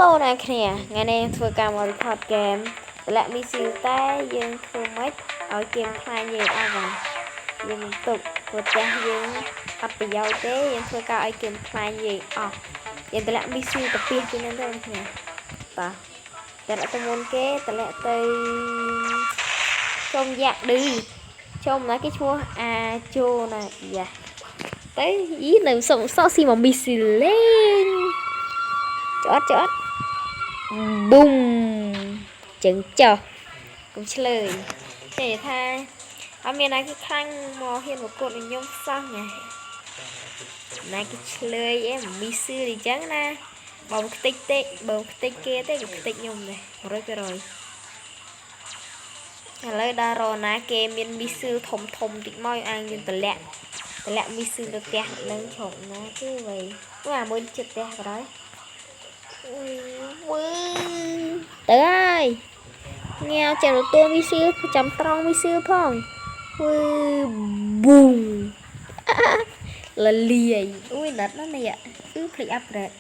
Hello ណាគ្នាថ្ងៃនេះធ្វើការមក record game តម្លាក់មីស៊ីតែយើងធ្វើម៉េចឲ្យเกมខ្លាញ់យើងអត់ណាយើងទុកព្រោះតែយើងអត់ប្រយោជន៍ទេយើងធ្វើការឲ្យเกมខ្លាញ់យើងអស់យើងតម្លាក់មីស៊ីទៅពីពីហ្នឹងទៅគ្នាតោះតែទៅមុនគេតម្លាក់ទៅចំយ៉ាក់ឌឺចំណាគេឈ្មោះជូណាយ៉ាទៅយីនៅសុំសក់ស៊ីមកមីស៊ីលេងចអត់ប៊ុំចឹងចុះកុំឆ្លើយចេះថាអត់មានណាគេខ្លាញ់មកហ៊ានប្រកួតនឹងខ្ញុំសោះណាណាគេឆ្លើយអីមីស៊ឺអញ្ចឹងណាបើខ្ទេចទេបើខ្ទេចគេទេក៏ខ្ទេចខ្ញុំដែរ100%ឥឡូវដល់រណាគេមានមីស៊ឺធំតិចមកអាងយើងតម្លាក់មីស៊ឺទៅផ្ទះនឹងជ្រុកណាគឺវៃអាមួយចិត្តផ្ទះក៏ដែរទៅហើយងាវចាំទទួលមីស៊ីចាំត្រង់មីស៊ីផងប៊ូមលលាយអូយណាត់ណានេះគឺភ្លេចអាប់ដេត3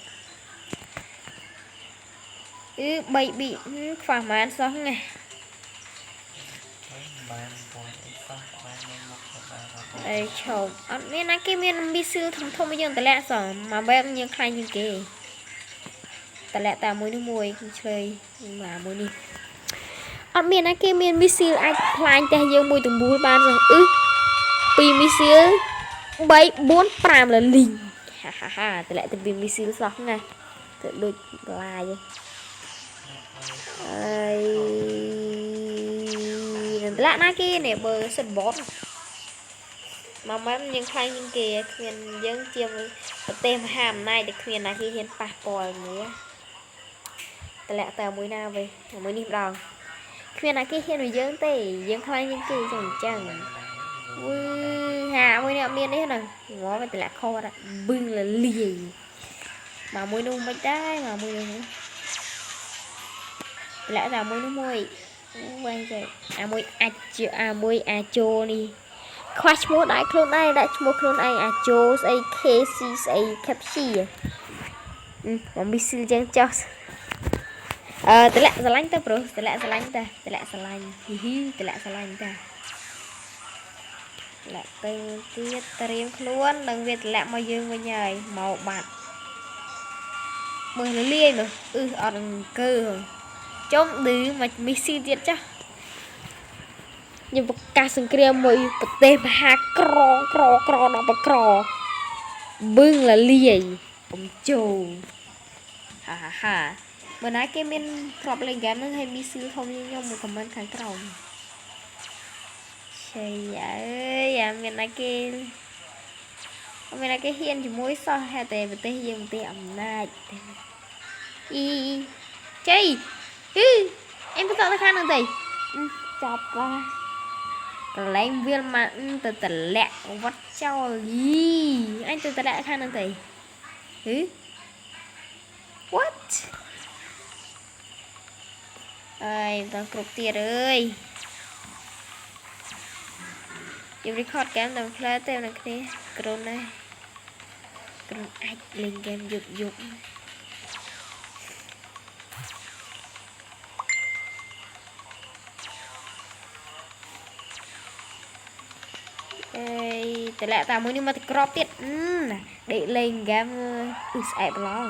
ប៊ីខ្វះបានសោះណាអីឈប់អត់មានណាគេមានមីស៊ីធំយើងតម្លាក់សោះមកបែបយើងខ្លាញ់ជាងគេតម្លាក់តែមួយនេះមួយឆ្លើយមួយនេះអត់មានណាគេមានមីស៊ីលអាចខ្លាញ់តែយើងមួយទំនួលបានសោះ2មីស៊ីល3 4 5លលីងហាតម្លាក់តែពីមីស៊ីលសោះណាទៅដូចឡាយអើយតម្លាក់ណាគេនេះបើសិនបតមកម៉ែយើងខ្លាញ់ជាងគេគ្មានយើងជាប្រទេសមហាអំណាចដែលគ្មានណាគេហ៊ានប៉ះពាល់មួយតម្លាក់តែមួយណាវិញមួយនេះម្ដងគ្មានណាគេហ៊ានvớiយើងទេយើងខ្លាញ់ជាងគេចឹងហាមួយនេះអត់មាននេះណាងល់តែតម្លាក់ខោអត់ប៊ឹងលលាយមកមួយនោះមិនដែរមកមួយនោះតម្លាក់តែមួយនោះមួយវិញចេះមួយអាចូនេះខ្វះឈ្មោះដែរខ្លួនឯងដាក់ឈ្មោះខ្លួនឯងអាចូស្អី KC ស្អី Capsi មកមីស៊ីលចឹងចោះតម្លាក់ស្រឡាញ់ទៅប្រុសតម្លាក់ស្រឡាញ់តាតម្លាក់ស្រឡាញ់តម្លាក់ស្រឡាញ់តាតម្លាក់ទៅទៀតត្រៀមខ្លួននឹងវាតម្លាក់មកយើងវិញហើយមកបាត់មើលលាយមើលអត់អង្គើចុំឌឺមកមីស៊ីទៀតចាស់ខ្ញុំប្រកាសសង្គ្រាមមួយប្រទេសមហាក្រដល់បក្រប៊ឹងលលាយអំជោហាបើណាគេមានធ្លាប់លេងហ្គេមហ្នឹងហើយមីស៊ីលធំជាងខ្ញុំមួយខមមិនខាងក្រោមឆៃអើយមានណាគេហ៊ានជាមួយសោះហេតុតែប្រទេសយើងប្រទេសអំណាចចៃអេបន្តទៅខាងហ្នឹងទៅចប់បាកន្លែងវាលមកទៅតម្លាក់វត្តចោលអញទៅតម្លាក់ខាងហ្នឹងទៅwhat អើយដល់គ្រប់ទៀតអើយយើង record game តាមផ្លែទេអ្នកគ្នាក្រុនដែរក្រុនអាចលេង game យប់អេតម្លាក់តាមមួយនេះមកទៅក្របទៀតដេកលេង game ស្អែកប្រឡង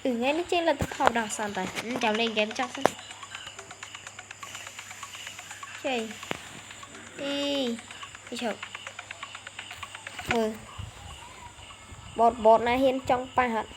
ថ្ងៃនេះចេញលទ្ធផលដល់សន្តាចាំលេងហ្គេមចោះសិនជ័យឈប់មើលបតណាហ៊ានចង់ប៉ះអត់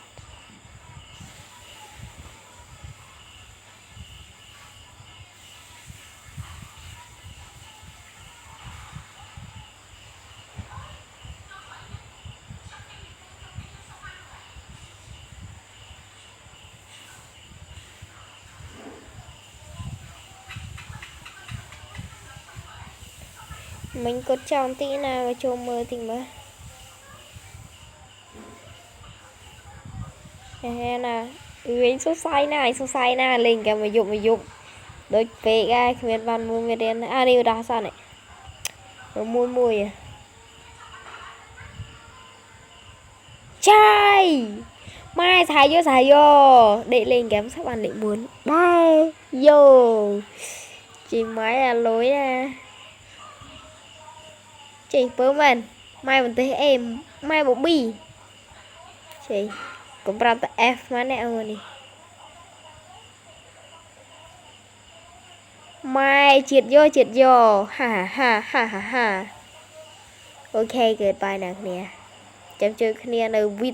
mình có trong tí nào và cho mơ thì mà nè mình số sai này lên cả mà dụng đôi về gai miền văn mua miền đen đi đá sao này rồi mùi Chai mai xài vô để lên kém sắp ăn định muốn đây vô chị máy là lối nè chị bớ mình mai mình thấy em mai bộ bi chị cũng ra tập F mà nè ơi mai triệt vô ha ha ha ha ha ok goodbye nè chấm chơi kiaនៅ video